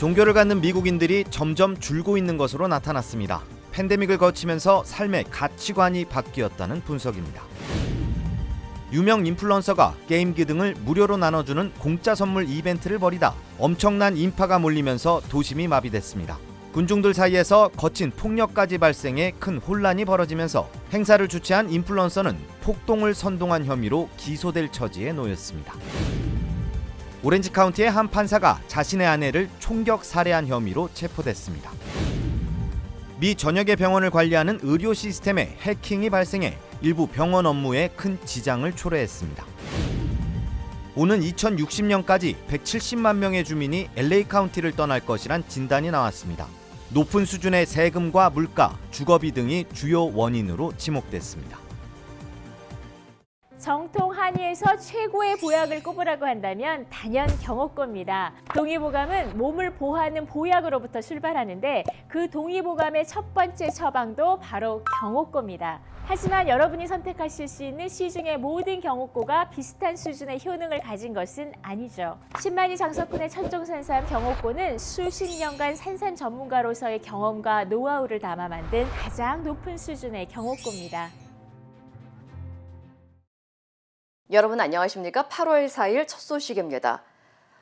종교를 갖는 미국인들이 점점 줄고 있는 것으로 나타났습니다. 팬데믹을 거치면서 삶의 가치관이 바뀌었다는 분석입니다. 유명 인플루언서가 게임기 등을 무료로 나눠주는 공짜 선물 이벤트를 벌이다 엄청난 인파가 몰리면서 도심이 마비됐습니다. 군중들 사이에서 거친 폭력까지 발생해 큰 혼란이 벌어지면서 행사를 주최한 인플루언서는 폭동을 선동한 혐의로 기소될 처지에 놓였습니다. 오렌지 카운티의 한 판사가 자신의 아내를 총격 살해한 혐의로 체포됐습니다. 미 전역의 병원을 관리하는 의료 시스템에 해킹이 발생해 일부 병원 업무에 큰 지장을 초래했습니다. 오는 2060년까지 170만 명의 주민이 LA 카운티를 떠날 것이란 진단이 나왔습니다. 높은 수준의 세금과 물가, 주거비 등이 주요 원인으로 지목됐습니다. 정통 한의에서 최고의 보약을 꼽으라고 한다면 단연 경옥고입니다. 동의보감은 몸을 보호하는 보약으로부터 출발하는데 그 동의보감의 첫 번째 처방도 바로 경옥고입니다. 하지만 여러분이 선택하실 수 있는 시중의 모든 경옥고가 비슷한 수준의 효능을 가진 것은 아니죠. 10만이 장석군의 천종산삼 경옥고는 수십 년간 산삼 전문가로서의 경험과 노하우를 담아 만든 가장 높은 수준의 경옥고입니다. 여러분 안녕하십니까? 8월 4일 첫 소식입니다.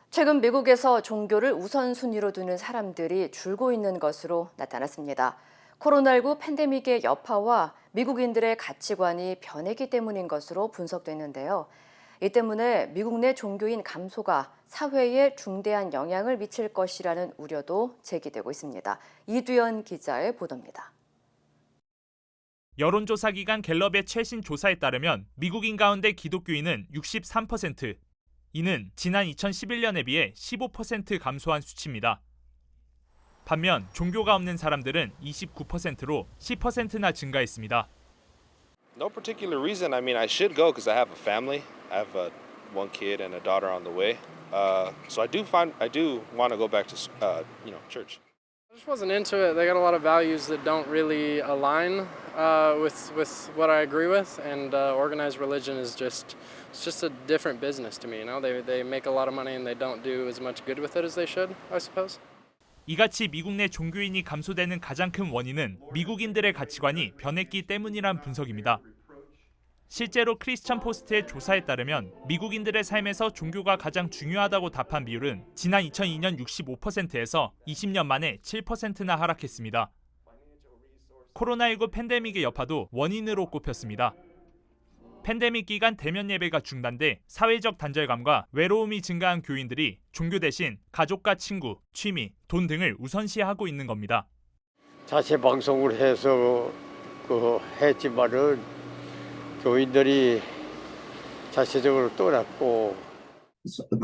최근 미국에서 종교를 우선순위로 두는 사람들이 줄고 있는 것으로 나타났습니다. 코로나19 팬데믹의 여파와 미국인들의 가치관이 변했기 때문인 것으로 분석됐는데요. 이 때문에 미국 내 종교인 감소가 사회에 중대한 영향을 미칠 것이라는 우려도 제기되고 있습니다. 이두현 기자의 보도입니다. 여론조사 기관 갤럽의 최신 조사에 따르면 미국인 가운데 기독교인은 63%, 이는 지난 2011년에 비해 15% 감소한 수치입니다. 반면 종교가 없는 사람들은 29%로 10%나 증가했습니다. No particular reason. I mean, I should go because I have a family. I have one kid and a daughter on the way. So I do want to go back to church. I just wasn't into it. They got a lot of values that don't really align with what I agree with, and organized religion is just a different business to me. You know, they make a lot of money and they don't do as much good with it as they should, I suppose. 이같이 미국 내 종교인이 감소되는 가장 큰 원인은 미국인들의 가치관이 변했기 때문이란 분석입니다. 실제로 크리스천 포스트의 조사에 따르면 미국인들의 삶에서 종교가 가장 중요하다고 답한 비율은 지난 2002년 65%에서 20년 만에 7%나 하락했습니다. 코로나19 팬데믹의 여파도 원인으로 꼽혔습니다. 팬데믹 기간 대면 예배가 중단돼 사회적 단절감과 외로움이 증가한 교인들이 종교 대신 가족과 친구, 취미, 돈 등을 우선시하고 있는 겁니다. 자체 방송을 해서 했지만은 교인들이 자체적으로 떠났고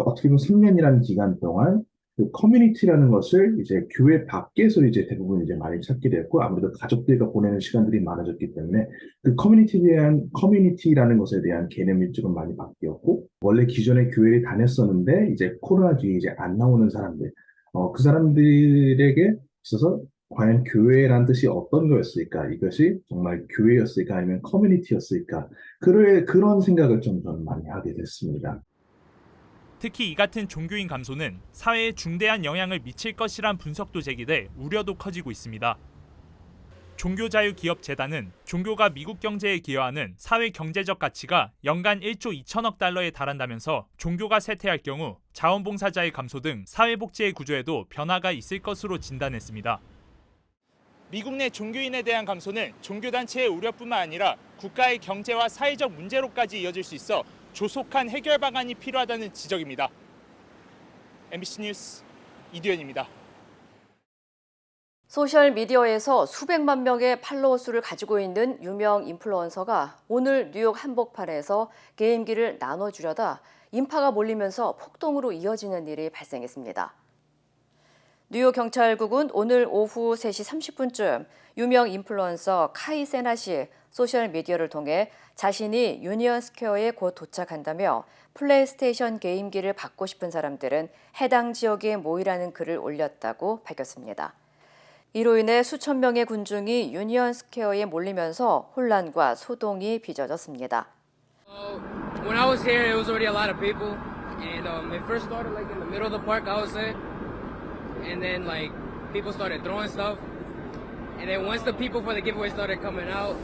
어떻게 보면 3년이라는 기간 동안 그 커뮤니티라는 것을 이제 교회 밖에서 이제 대부분 이제 많이 찾게 됐고 아무래도 가족들과 보내는 시간들이 많아졌기 때문에 그 커뮤니티라는 것에 대한 개념이 조금 많이 바뀌었고 원래 기존에 교회를 다녔었는데 이제 코로나 뒤에 이제 안 나오는 사람들 그 사람들에게 있어서 과연 교회란 뜻이 어떤 거였을까? 이것이 정말 교회였을까? 아니면 커뮤니티였을까? 그런 생각을 좀 저는 많이 하게 됐습니다. 특히 이 같은 종교인 감소는 사회에 중대한 영향을 미칠 것이란 분석도 제기돼 우려도 커지고 있습니다. 종교자유기업재단은 종교가 미국 경제에 기여하는 사회 경제적 가치가 연간 1조 2천억 달러에 달한다면서 종교가 쇠퇴할 경우 자원봉사자의 감소 등 사회복지의 구조에도 변화가 있을 것으로 진단했습니다. 미국 내 종교인에 대한 감소는 종교단체의 우려뿐만 아니라 국가의 경제와 사회적 문제로까지 이어질 수 있어 조속한 해결 방안이 필요하다는 지적입니다. MBC 뉴스 이두현입니다. 소셜미디어에서 수백만 명의 팔로워 수를 가지고 있는 유명 인플루언서가 오늘 뉴욕 한복판에서 게임기를 나눠주려다 인파가 몰리면서 폭동으로 이어지는 일이 발생했습니다. 뉴욕 경찰국은 오늘 오후 3시 30분쯤 유명 인플루언서 카이 세낫이 소셜미디어를 통해 자신이 유니언 스퀘어에 곧 도착한다며 플레이스테이션 게임기를 받고 싶은 사람들은 해당 지역에 모이라는 글을 올렸다고 밝혔습니다. 이로 인해 수천 명의 군중이 유니언 스퀘어에 몰리면서 혼란과 소동이 빚어졌습니다. When I was here, it was already a lot of people, and it first started like in the middle of the park, I would say. and then like people started throwing stuff, and then once the people for the giveaway started coming out,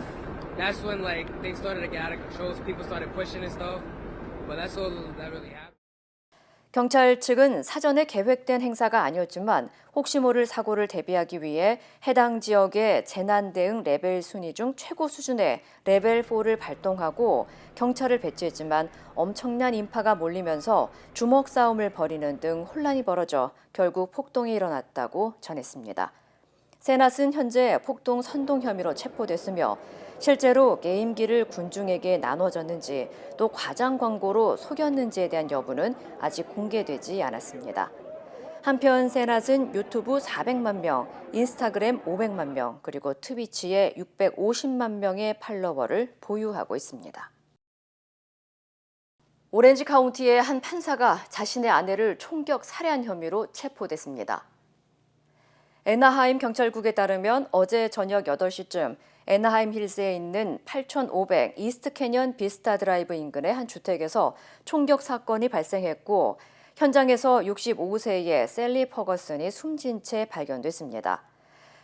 that's when like things started to get out of control. So people started pushing and stuff, but that's all that really happened. 경찰 측은 사전에 계획된 행사가 아니었지만 혹시 모를 사고를 대비하기 위해 해당 지역의 재난 대응 레벨 순위 중 최고 수준의 레벨 4를 발동하고 경찰을 배치했지만 엄청난 인파가 몰리면서 주먹 싸움을 벌이는 등 혼란이 벌어져 결국 폭동이 일어났다고 전했습니다. 세낫은 현재 폭동 선동 혐의로 체포됐으며 실제로 게임기를 군중에게 나눠줬는지 또 과장 광고로 속였는지에 대한 여부는 아직 공개되지 않았습니다. 한편 세낫은 유튜브 400만 명, 인스타그램 500만 명, 그리고 트위치에 650만 명의 팔로워를 보유하고 있습니다. 오렌지 카운티의 한 판사가 자신의 아내를 총격 살해한 혐의로 체포됐습니다. 애나하임 경찰국에 따르면 어제 저녁 8시쯤 애나하임 힐스에 있는 8500 이스트 캐년 비스타 드라이브 인근의 한 주택에서 총격 사건이 발생했고 현장에서 65세의 셀리 퍼거슨이 숨진 채 발견됐습니다.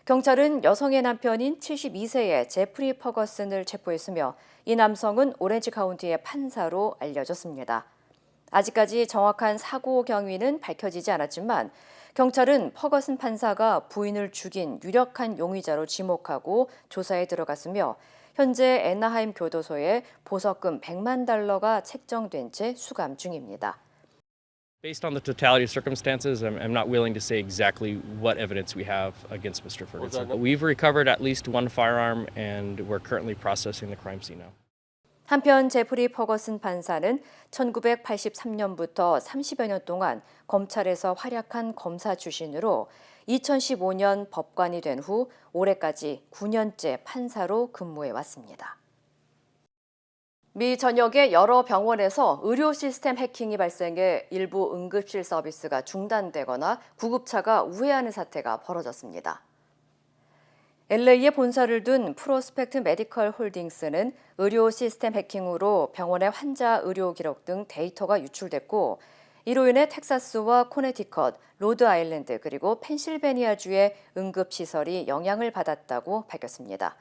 경찰은 여성의 남편인 72세의 제프리 퍼거슨을 체포했으며 이 남성은 오렌지 카운티의 판사로 알려졌습니다. 아직까지 정확한 사고 경위는 밝혀지지 않았지만 경찰은 퍼거슨 판사가 부인을 죽인 유력한 용의자로 지목하고 조사에 들어갔으며 현재 애나하임 교도소에 보석금 $100만 책정된 채 수감 중입니다. Based on the totality of circumstances, I'm not willing to say exactly what evidence we have against Mr. Ferguson. But we've recovered at least one firearm and we're currently processing the crime scene now. 한편 제프리 퍼거슨 판사는 1983년부터 30여 년 동안 검찰에서 활약한 검사 출신으로 2015년 법관이 된 후 올해까지 9년째 판사로 근무해 왔습니다. 미 전역의 여러 병원에서 의료 시스템 해킹이 발생해 일부 응급실 서비스가 중단되거나 구급차가 우회하는 사태가 벌어졌습니다. LA에 본사를 둔 프로스펙트 메디컬 홀딩스는 의료 시스템 해킹으로 병원의 환자 의료 기록 등 데이터가 유출됐고 이로 인해 텍사스와 코네티컷, 로드아일랜드 그리고 펜실베니아주의 응급시설이 영향을 받았다고 밝혔습니다.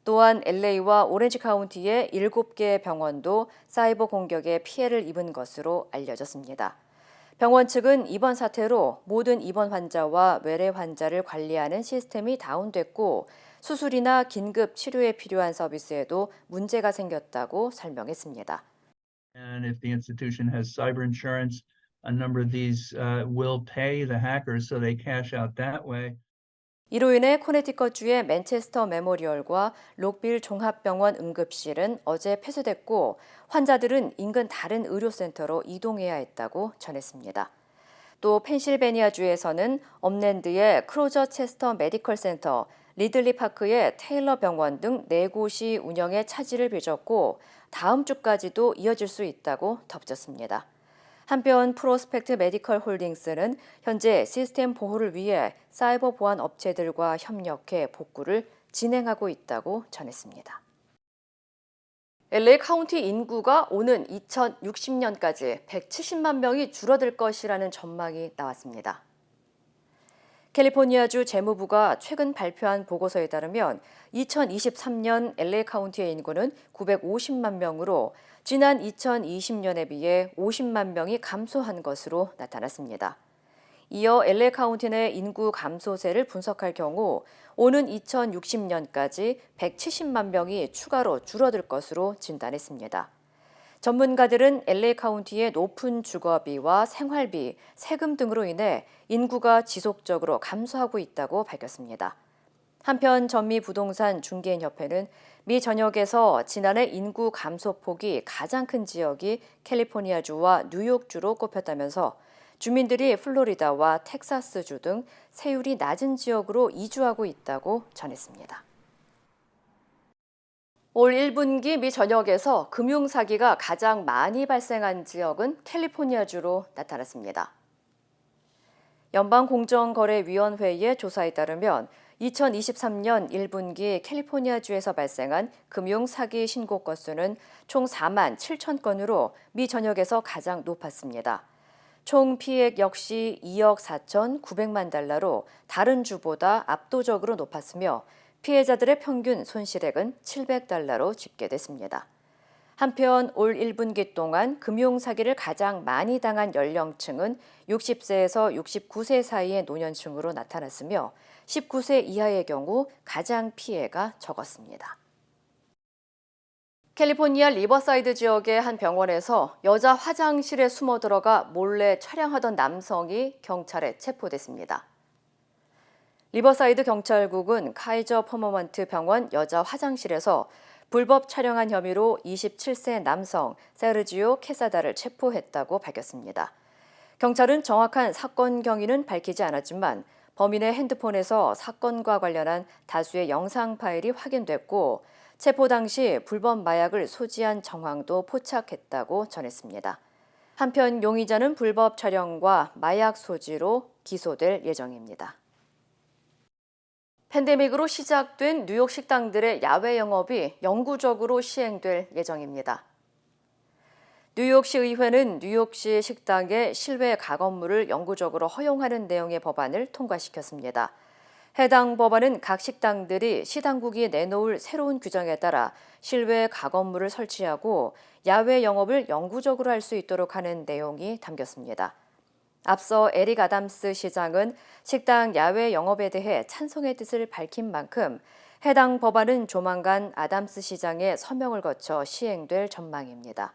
또한 LA와 오렌지 카운티의 7개의 병원도 사이버 공격에 피해를 입은 것으로 알려졌습니다. 병원 측은 이번 사태로 모든 입원 환자와 외래 환자를 관리하는 시스템이 다운됐고 수술이나 긴급 치료에 필요한 서비스에도 문제가 생겼다고 설명했습니다. And if the institution has cyber insurance, a number of these will pay the hackers so they cash out that way. 이로 인해 코네티컷주의 맨체스터 메모리얼과 록빌 종합병원 응급실은 어제 폐쇄됐고 환자들은 인근 다른 의료센터로 이동해야 했다고 전했습니다. 또 펜실베니아주에서는 업랜드의 크로저 체스터 메디컬 센터, 리들리 파크의 테일러 병원 등 4곳이 운영에 차질을 빚었고 다음 주까지도 이어질 수 있다고 덧붙였습니다. 한편 프로스펙트 메디컬 홀딩스는 현재 시스템 보호를 위해 사이버 보안 업체들과 협력해 복구를 진행하고 있다고 전했습니다. LA 카운티 인구가 오는 2060년까지 170만 명이 줄어들 것이라는 전망이 나왔습니다. 캘리포니아주 재무부가 최근 발표한 보고서에 따르면 2023년 LA 카운티의 인구는 950만 명으로 지난 2020년에 비해 50만 명이 감소한 것으로 나타났습니다. 이어 LA 카운티 내 인구 감소세를 분석할 경우 오는 2060년까지 170만 명이 추가로 줄어들 것으로 진단했습니다. 전문가들은 LA 카운티의 높은 주거비와 생활비, 세금 등으로 인해 인구가 지속적으로 감소하고 있다고 밝혔습니다. 한편 전미 부동산 중개인협회는 미 전역에서 지난해 인구 감소폭이 가장 큰 지역이 캘리포니아주와 뉴욕주로 꼽혔다면서 주민들이 플로리다와 텍사스주 등 세율이 낮은 지역으로 이주하고 있다고 전했습니다. 올 1분기 미 전역에서 금융사기가 가장 많이 발생한 지역은 캘리포니아주로 나타났습니다. 연방공정거래위원회의 조사에 따르면 2023년 1분기 캘리포니아주에서 발생한 금융사기 신고 건수는 총 4만 7천 건으로 미 전역에서 가장 높았습니다. 총 피해액 역시 2억 4,900만 달러로 다른 주보다 압도적으로 높았으며 피해자들의 평균 손실액은 700달러로 집계됐습니다. 한편 올 1분기 동안 금융사기를 가장 많이 당한 연령층은 60세에서 69세 사이의 노년층으로 나타났으며 19세 이하의 경우 가장 피해가 적었습니다. 캘리포니아 리버사이드 지역의 한 병원에서 여자 화장실에 숨어 들어가 몰래 촬영하던 남성이 경찰에 체포됐습니다. 리버사이드 경찰국은 카이저 퍼머먼트 병원 여자 화장실에서 불법 촬영한 혐의로 27세 남성 세르지오 케사다를 체포했다고 밝혔습니다. 경찰은 정확한 사건 경위는 밝히지 않았지만 범인의 핸드폰에서 사건과 관련한 다수의 영상 파일이 확인됐고 체포 당시 불법 마약을 소지한 정황도 포착했다고 전했습니다. 한편 용의자는 불법 촬영과 마약 소지로 기소될 예정입니다. 팬데믹으로 시작된 뉴욕 식당들의 야외 영업이 영구적으로 시행될 예정입니다. 뉴욕시 의회는 뉴욕시 식당의 실외 가건물을 영구적으로 허용하는 내용의 법안을 통과시켰습니다. 해당 법안은 각 식당들이 시당국이 내놓을 새로운 규정에 따라 실외 가건물을 설치하고 야외 영업을 영구적으로 할 수 있도록 하는 내용이 담겼습니다. 앞서 에릭 아담스 시장은 식당 야외 영업에 대해 찬성의 뜻을 밝힌 만큼 해당 법안은 조만간 아담스 시장의 서명을 거쳐 시행될 전망입니다.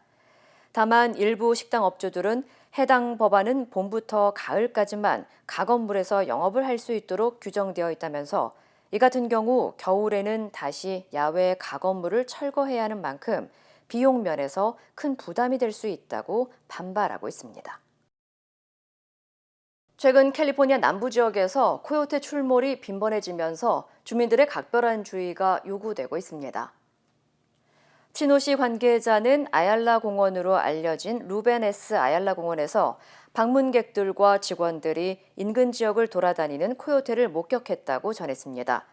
다만 일부 식당 업주들은 해당 법안은 봄부터 가을까지만 가건물에서 영업을 할 수 있도록 규정되어 있다면서 이 같은 경우 겨울에는 다시 야외 가건물을 철거해야 하는 만큼 비용 면에서 큰 부담이 될 수 있다고 반발하고 있습니다. 최근 캘리포니아 남부 지역에서 코요테 출몰이 빈번해지면서 주민들의 각별한 주의가 요구되고 있습니다. 치노시 관계자는 아얄라 공원으로 알려진 루벤 S. 아얄라 공원에서 방문객들과 직원들이 인근 지역을 돌아다니는 코요테를 목격했다고 전했습니다.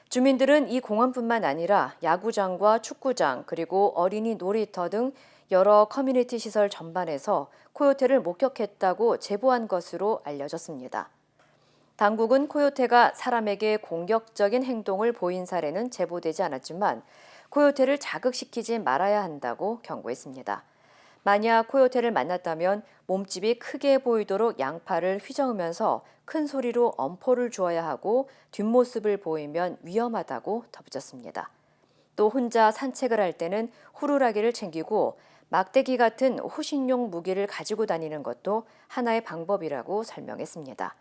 주민들은 이 공원뿐만 아니라 야구장과 축구장 그리고 어린이 놀이터 등 여러 커뮤니티 시설 전반에서 코요테를 목격했다고 제보한 것으로 알려졌습니다. 당국은 코요테가 사람에게 공격적인 행동을 보인 사례는 제보되지 않았지만 코요테를 자극시키지 말아야 한다고 경고했습니다. 만약 코요테를 만났다면 몸집이 크게 보이도록 양팔을 휘저으면서 큰 소리로 엄포를 주어야 하고 뒷모습을 보이면 위험하다고 덧붙였습니다. 또 혼자 산책을 할 때는 호루라기를 챙기고 막대기 같은 호신용 무기를 가지고 다니는 것도 하나의 방법이라고 설명했습니다.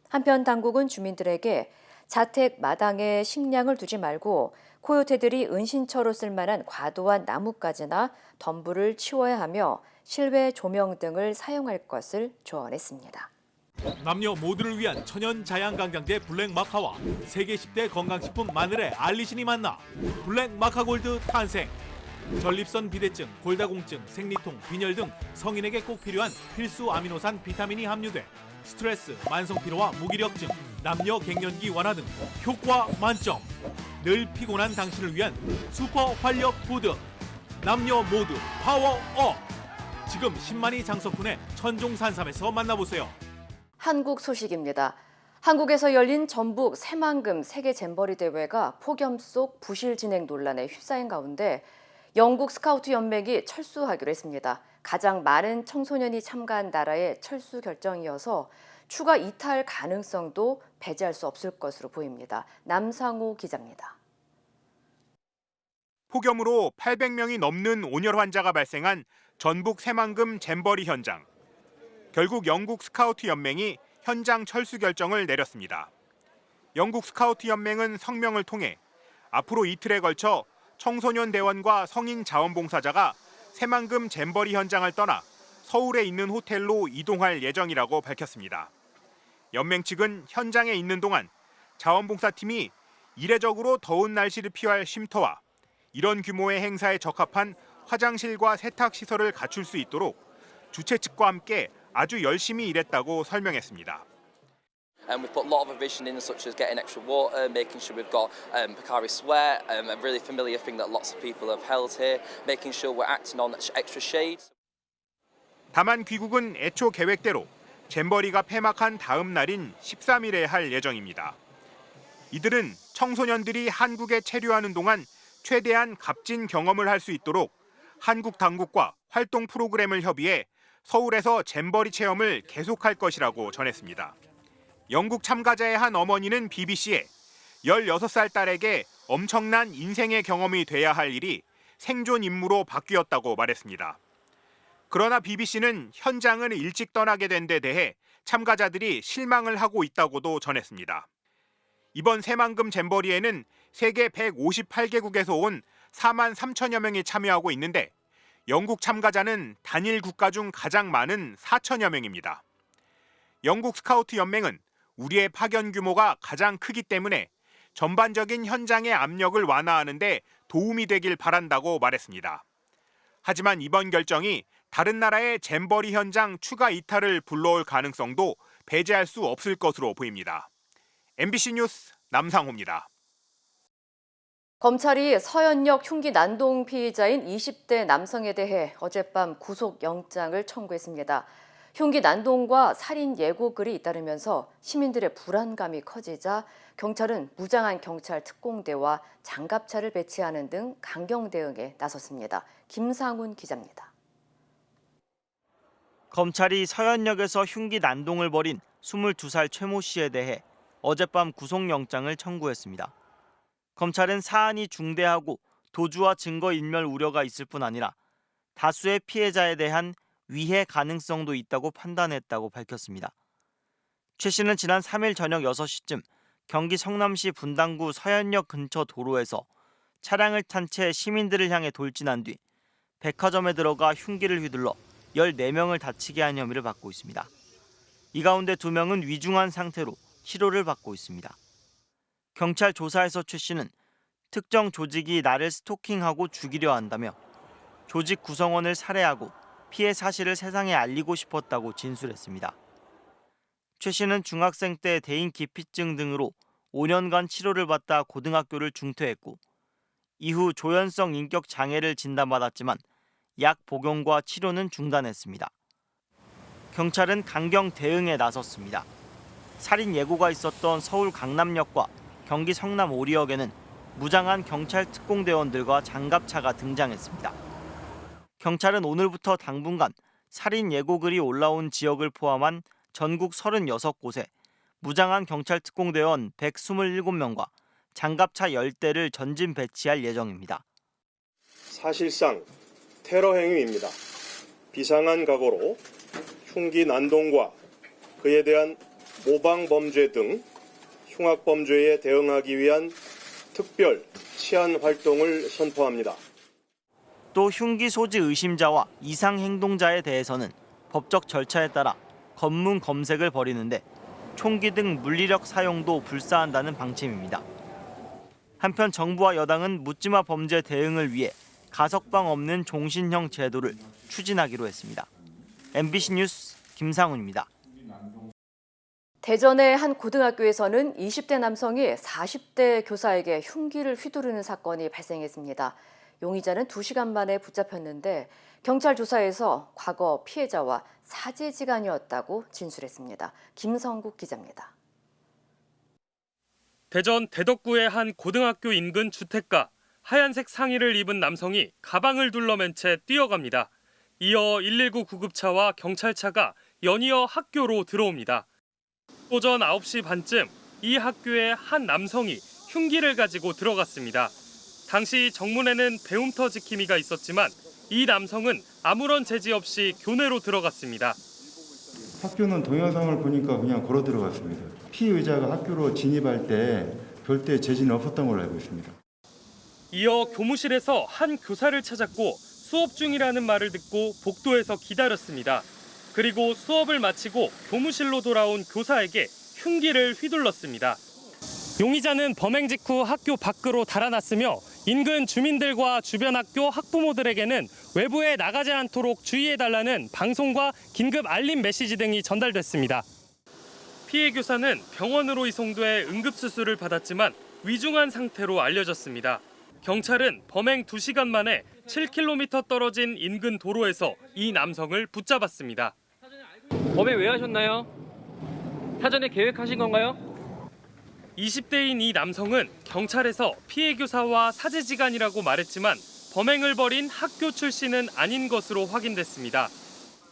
한편 당국은 주민들에게 자택 마당에 식량을 두지 말고 코요테들이 은신처로 쓸만한 과도한 나뭇가지나 덤불을 치워야 하며 실외 조명 등을 사용할 것을 조언했습니다. 남녀 모두를 위한 천연 자양강장제 블랙 마카와 세계 10대 건강식품 마늘의 알리신이 만나 블랙 마카골드 탄생. 전립선 비대증, 골다공증, 생리통, 빈혈 등 성인에게 꼭 필요한 필수 아미노산 비타민이 함유돼 스트레스, 만성피로와 무기력증, 남녀 갱년기 완화 등 효과 만점. 늘 피곤한 당신을 위한 슈퍼 활력 푸드. 남녀 모두 파워업. 지금 10만이 장석훈의 천종산삼에서 만나보세요. 한국 소식입니다. 한국에서 열린 전북 새만금 세계 잼버리 대회가 폭염 속 부실 진행 논란에 휩싸인 가운데 영국 스카우트 연맹이 철수하기로 했습니다. 가장 많은 청소년이 참가한 나라의 철수 결정이어서 추가 이탈 가능성도 배제할 수 없을 것으로 보입니다. 남상호 기자입니다. 폭염으로 800명이 넘는 온열 환자가 발생한 전북 새만금 잼버리 현장. 결국 영국 스카우트 연맹이 현장 철수 결정을 내렸습니다. 영국 스카우트 연맹은 성명을 통해 앞으로 이틀에 걸쳐 청소년 대원과 성인 자원봉사자가 새만금 잼버리 현장을 떠나 서울에 있는 호텔로 이동할 예정이라고 밝혔습니다. 연맹 측은 현장에 있는 동안 자원봉사팀이 이례적으로 더운 날씨를 피할 쉼터와 이런 규모의 행사에 적합한 화장실과 세탁시설을 갖출 수 있도록 주최 측과 함께 아주 열심히 일했다고 설명했습니다. We've put a lot of vision in, such as getting extra water, making sure we've got Pocari Sweat, a really familiar thing that lots of people have held here, making sure we're acting on extra shades. 다만 귀국은 애초 계획대로 잼버리가 폐막한 다음 날인 13일에 할 예정입니다. 이들은 청소년들이 한국에 체류하는 동안 최대한 값진 경험을 할 수 있도록 한국 당국과 활동 프로그램을 협의해 서울에서 잼버리 체험을 계속할 것이라고 전했습니다. 영국 참가자의 한 어머니는 BBC에 16살 딸에게 엄청난 인생의 경험이 돼야 할 일이 생존 임무로 바뀌었다고 말했습니다. 그러나 BBC는 현장을 일찍 떠나게 된 데 대해 참가자들이 실망을 하고 있다고도 전했습니다. 이번 새만금 잼버리에는 세계 158개국에서 온 4만 3천여 명이 참여하고 있는데 영국 참가자는 단일 국가 중 가장 많은 4천여 명입니다. 영국 스카우트 연맹은 우리의 파견 규모가 가장 크기 때문에 전반적인 현장의 압력을 완화하는 데 도움이 되길 바란다고 말했습니다. 하지만 이번 결정이 다른 나라의 잼버리 현장 추가 이탈을 불러올 가능성도 배제할 수 없을 것으로 보입니다. MBC 뉴스 남상호입니다. 검찰이 서현역 흉기 난동 피의자인 20대 남성에 대해 어젯밤 구속영장을 청구했습니다. 흉기 난동과 살인 예고글이 잇따르면서 시민들의 불안감이 커지자 경찰은 무장한 경찰 특공대와 장갑차를 배치하는 등 강경 대응에 나섰습니다. 김상훈 기자입니다. 검찰이 서현역에서 흉기 난동을 벌인 22살 최모 씨에 대해 어젯밤 구속영장을 청구했습니다. 검찰은 사안이 중대하고 도주와 증거인멸 우려가 있을 뿐 아니라 다수의 피해자에 대한 위해 가능성도 있다고 판단했다고 밝혔습니다. 최 씨는 지난 3일 저녁 6시쯤 경기 성남시 분당구 서현역 근처 도로에서 차량을 탄 채 시민들을 향해 돌진한 뒤 백화점에 들어가 흉기를 휘둘러 14명을 다치게 한 혐의를 받고 있습니다. 이 가운데 2명은 위중한 상태로 치료를 받고 있습니다. 경찰 조사에서 최 씨는 특정 조직이 나를 스토킹하고 죽이려 한다며 조직 구성원을 살해하고 피해 사실을 세상에 알리고 싶었다고 진술했습니다. 최 씨는 중학생 때 대인 기피증 등으로 5년간 치료를 받다 고등학교를 중퇴했고 이후 조현성 인격 장애를 진단받았지만 약 복용과 치료는 중단했습니다. 경찰은 강경 대응에 나섰습니다. 살인 예고가 있었던 서울 강남역과 경기 성남 오리역에는 무장한 경찰 특공대원들과 장갑차가 등장했습니다. 경찰은 오늘부터 당분간 살인 예고글이 올라온 지역을 포함한 전국 36곳에 무장한 경찰 특공대원 127명과 장갑차 10대를 전진 배치할 예정입니다. 사실상 테러 행위입니다. 비상한 각오로 흉기 난동과 그에 대한 모방 범죄 등 흉악 범죄에 대응하기 위한 특별 치안 활동을 선포합니다. 또 흉기 소지 의심자와 이상 행동자에 대해서는 법적 절차에 따라 검문 검색을 벌이는데 총기 등 물리력 사용도 불사한다는 방침입니다. 한편 정부와 여당은 묻지마 범죄 대응을 위해 가석방 없는 종신형 제도를 추진하기로 했습니다. MBC 뉴스 김상훈입니다. 대전의 한 고등학교에서는 20대 남성이 40대 교사에게 흉기를 휘두르는 사건이 발생했습니다. 용의자는 2시간 만에 붙잡혔는데 경찰 조사에서 과거 피해자와 사제지간이었다고 진술했습니다. 김성국 기자입니다. 대전 대덕구의 한 고등학교 인근 주택가, 하얀색 상의를 입은 남성이 가방을 둘러맨 채 뛰어갑니다. 이어 119 구급차와 경찰차가 연이어 학교로 들어옵니다. 오전 9시 반쯤 이 학교에 한 남성이 흉기를 가지고 들어갔습니다. 당시 정문에는 배움터 지킴이가 있었지만 이 남성은 아무런 제지 없이 교내로 들어갔습니다. 학교는 동영상을 보니까 그냥 걸어 들어갔습니다. 피의자가 학교로 진입할 때 별도의 제지는 없었던 걸로 알고 있습니다. 이어 교무실에서 한 교사를 찾았고 수업 중이라는 말을 듣고 복도에서 기다렸습니다. 그리고 수업을 마치고 교무실로 돌아온 교사에게 흉기를 휘둘렀습니다. 용의자는 범행 직후 학교 밖으로 달아났으며 인근 주민들과 주변 학교 학부모들에게는 외부에 나가지 않도록 주의해달라는 방송과 긴급 알림 메시지 등이 전달됐습니다. 피해 교사는 병원으로 이송돼 응급수술을 받았지만 위중한 상태로 알려졌습니다. 경찰은 범행 2시간 만에 7km 떨어진 인근 도로에서 이 남성을 붙잡았습니다. 범행 왜 하셨나요? 사전에 계획하신 건가요? 20대인 이 남성은 경찰에서 피해 교사와 사제지간이라고 말했지만 범행을 벌인 학교 출신은 아닌 것으로 확인됐습니다.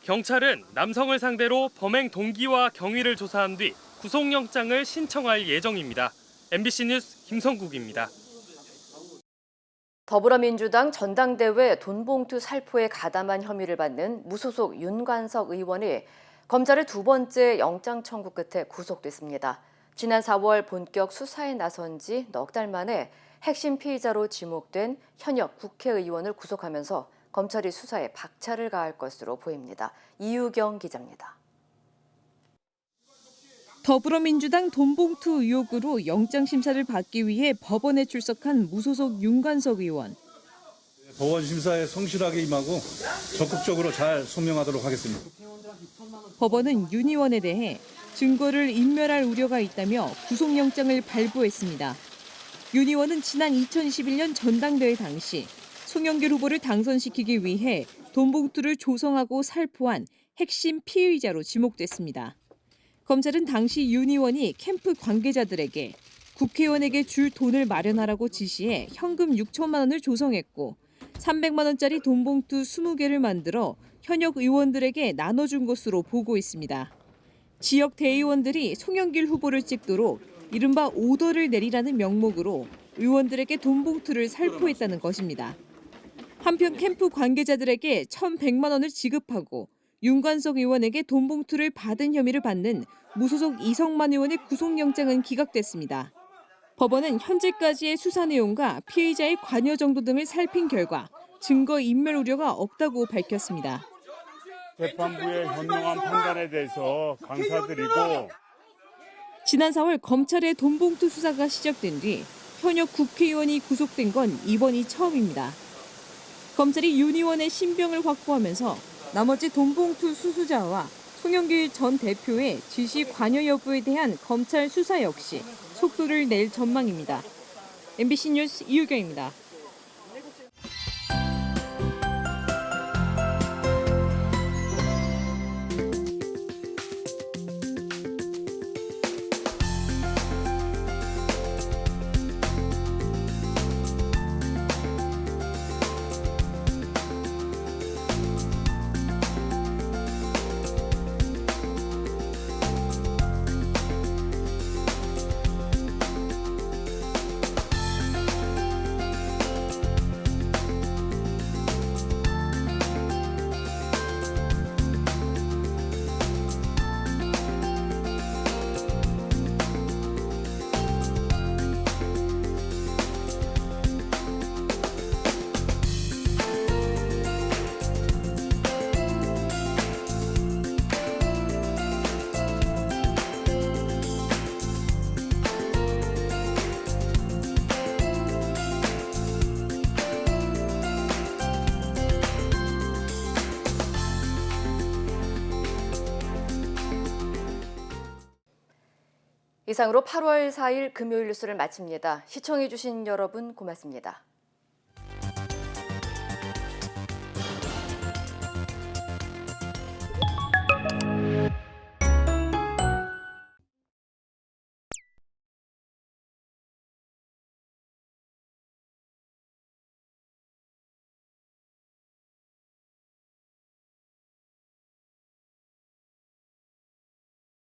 경찰은 남성을 상대로 범행 동기와 경위를 조사한 뒤 구속영장을 신청할 예정입니다. MBC 뉴스 김성국입니다. 더불어민주당 전당대회 돈봉투 살포에 가담한 혐의를 받는 무소속 윤관석 의원이 검찰의 두 번째 영장 청구 끝에 구속됐습니다. 지난 4월 본격 수사에 나선 지 넉 달 만에 핵심 피의자로 지목된 현역 국회의원을 구속하면서 검찰이 수사에 박차를 가할 것으로 보입니다. 이유경 기자입니다. 더불어민주당 돈봉투 의혹으로 영장심사를 받기 위해 법원에 출석한 무소속 윤관석 의원. 법원 심사에 성실하게 임하고 적극적으로 잘 소명하도록 하겠습니다. 법원은 윤 의원에 대해 증거를 인멸할 우려가 있다며 구속영장을 발부했습니다. 윤 의원은 지난 2021년 전당대회 당시 송영길 후보를 당선시키기 위해 돈봉투를 조성하고 살포한 핵심 피의자로 지목됐습니다. 검찰은 당시 윤 의원이 캠프 관계자들에게 국회의원에게 줄 돈을 마련하라고 지시해 현금 6천만 원을 조성했고 300만 원짜리 돈봉투 20개를 만들어 현역 의원들에게 나눠준 것으로 보고 있습니다. 지역 대의원들이 송영길 후보를 찍도록 이른바 오더를 내리라는 명목으로 의원들에게 돈봉투를 살포했다는 것입니다. 한편 캠프 관계자들에게 1,100만 원을 지급하고 윤관석 의원에게 돈봉투를 받은 혐의를 받는 무소속 이성만 의원의 구속영장은 기각됐습니다. 법원은 현재까지의 수사 내용과 피의자의 관여 정도 등을 살핀 결과 증거 인멸 우려가 없다고 밝혔습니다. 재판부의 현명한 판단에 대해서 감사드리고 지난 4월 검찰의 돈봉투 수사가 시작된 뒤 현역 국회의원이 구속된 건 이번이 처음입니다. 검찰이 윤 의원의 신병을 확보하면서 나머지 돈봉투 수수자와 송영길 전 대표의 지시 관여 여부에 대한 검찰 수사 역시 속도를 낼 전망입니다. MBC 뉴스 이유경입니다. 이상으로 8월 4일 금요일 뉴스를 마칩니다. 시청해주신 여러분 고맙습니다.